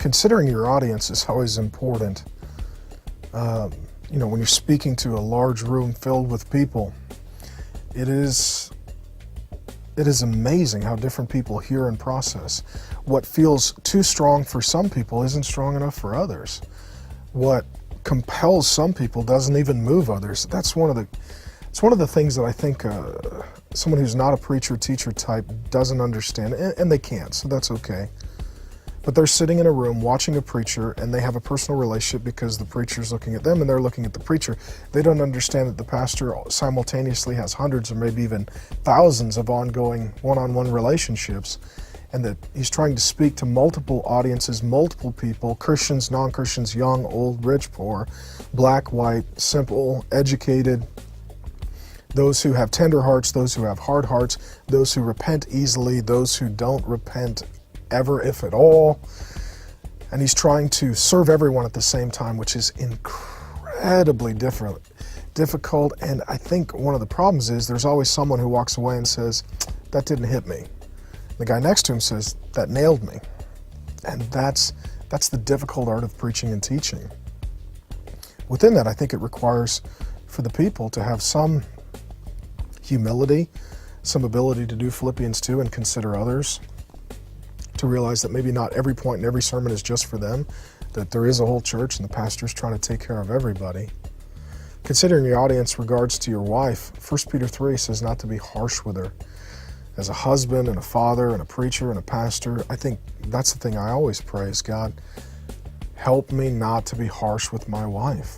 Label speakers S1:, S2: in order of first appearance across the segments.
S1: considering your audience is always important. When you're speaking to a large room filled with people, it is amazing how different people hear and process. What feels too strong for some people isn't strong enough for others. What compels some people doesn't even move others. It's one of the things that I think someone who's not a preacher teacher type doesn't understand, and they can't, so that's okay. But they're sitting in a room watching a preacher, and they have a personal relationship because the preacher's looking at them and they're looking at the preacher. They don't understand that the pastor simultaneously has hundreds or maybe even thousands of ongoing one-on-one relationships, and that he's trying to speak to multiple audiences, multiple people, Christians, non-Christians, young, old, rich, poor, black, white, simple, educated, those who have tender hearts, those who have hard hearts, those who repent easily, those who don't repent ever, if at all. And he's trying to serve everyone at the same time, which is incredibly difficult. And I think one of the problems is there's always someone who walks away and says, that didn't hit me. The guy next to him says, that nailed me. And that's the difficult art of preaching and teaching. Within that, I think it requires for the people to have some humility, some ability to do Philippians 2 and consider others, to realize that maybe not every point in every sermon is just for them, that there is a whole church and the pastor's trying to take care of everybody. Considering your audience regards to your wife, 1 Peter 3 says not to be harsh with her. As a husband and a father and a preacher and a pastor, I think that's the thing I always pray is, God, help me not to be harsh with my wife.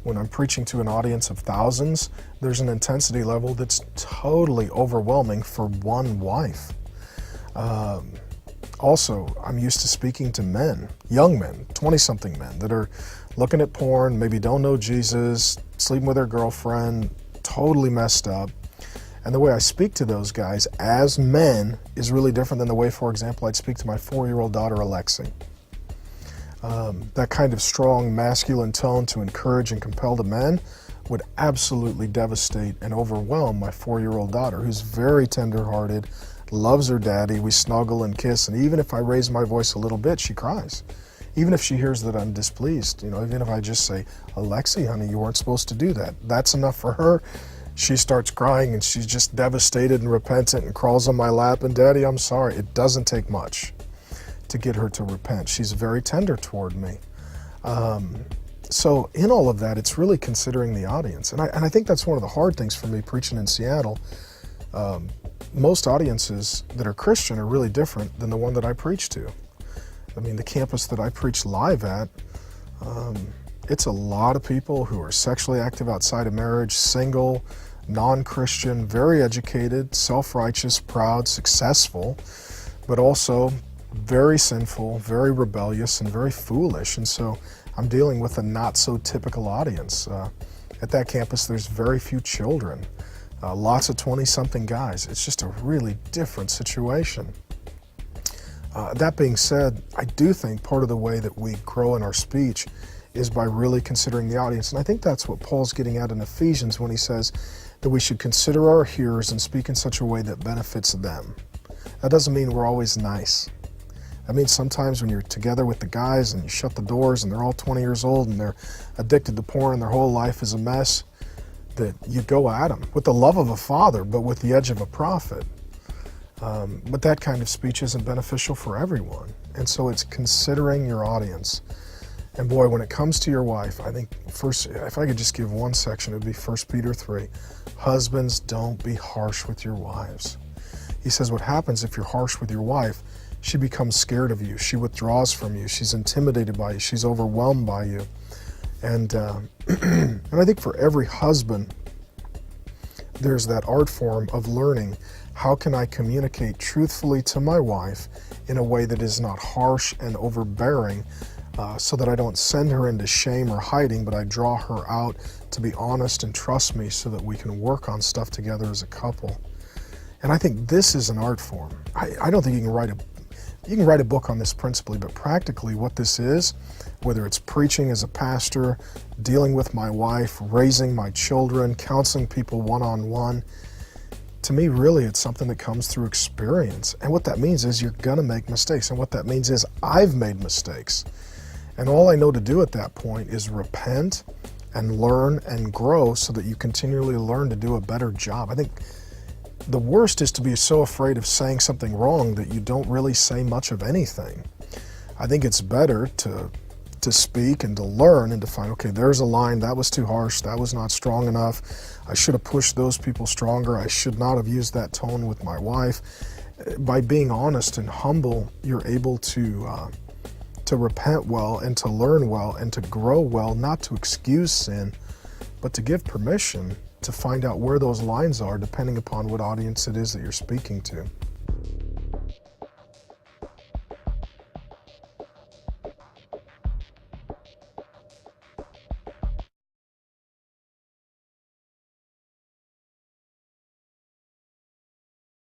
S1: When I'm preaching to an audience of thousands, there's an intensity level that's totally overwhelming for one wife. Also, I'm used to speaking to men, young men, 20-something men that are looking at porn, maybe don't know Jesus, sleeping with their girlfriend, totally messed up. And the way I speak to those guys as men is really different than the way, for example, I'd speak to my 4-year-old daughter, Alexi. That kind of strong masculine tone to encourage and compel the men would absolutely devastate and overwhelm my 4-year-old daughter, who's very tender-hearted, loves her daddy. We snuggle and kiss, and even if I raise my voice a little bit, she cries. Even if she hears that I'm displeased, even if I just say, Alexi, honey, you weren't supposed to do that. That's enough for her. She starts crying and she's just devastated and repentant and crawls on my lap, and Daddy, I'm sorry. It doesn't take much to get her to repent. She's very tender toward me. So in all of that, it's really considering the audience. And I think that's one of the hard things for me preaching in Seattle. Most audiences that are Christian are really different than the one that I preach to. I mean, the campus that I preach live at, it's a lot of people who are sexually active outside of marriage, single, non-Christian, very educated, self-righteous, proud, successful, but also very sinful, very rebellious, and very foolish. And so I'm dealing with a not-so-typical audience. At that campus, there's very few children. Lots of 20-something guys. It's just a really different situation. That being said, I do think part of the way that we grow in our speech is by really considering the audience. And I think that's what Paul's getting at in Ephesians when he says that we should consider our hearers and speak in such a way that benefits them. That doesn't mean we're always nice. I mean, sometimes when you're together with the guys and you shut the doors and they're all 20 years old and they're addicted to porn and their whole life is a mess, that you go at them with the love of a father, but with the edge of a prophet. But that kind of speech isn't beneficial for everyone. And so it's considering your audience. And boy, when it comes to your wife, I think first, if I could just give one section, it would be 1 Peter 3. Husbands, don't be harsh with your wives. He says what happens if you're harsh with your wife, she becomes scared of you. She withdraws from you. She's intimidated by you. She's overwhelmed by you. And I think for every husband, there's that art form of learning, how can I communicate truthfully to my wife in a way that is not harsh and overbearing, so that I don't send her into shame or hiding, but I draw her out to be honest and trust me so that we can work on stuff together as a couple. And I think this is an art form. I don't think you can write a book on this principally, but practically what this is, whether it's preaching as a pastor, dealing with my wife, raising my children, counseling people one-on-one, to me, really, it's something that comes through experience. And what that means is you're going to make mistakes. And what that means is I've made mistakes. And all I know to do at that point is repent and learn and grow so that you continually learn to do a better job. I think the worst is to be so afraid of saying something wrong that you don't really say much of anything. I think it's better to speak and to learn and to find, okay, there's a line, that was too harsh, that was not strong enough, I should have pushed those people stronger, I should not have used that tone with my wife. By being honest and humble, you're able to repent well and to learn well and to grow well, not to excuse sin, but to give permission to find out where those lines are depending upon what audience it is that you're speaking to.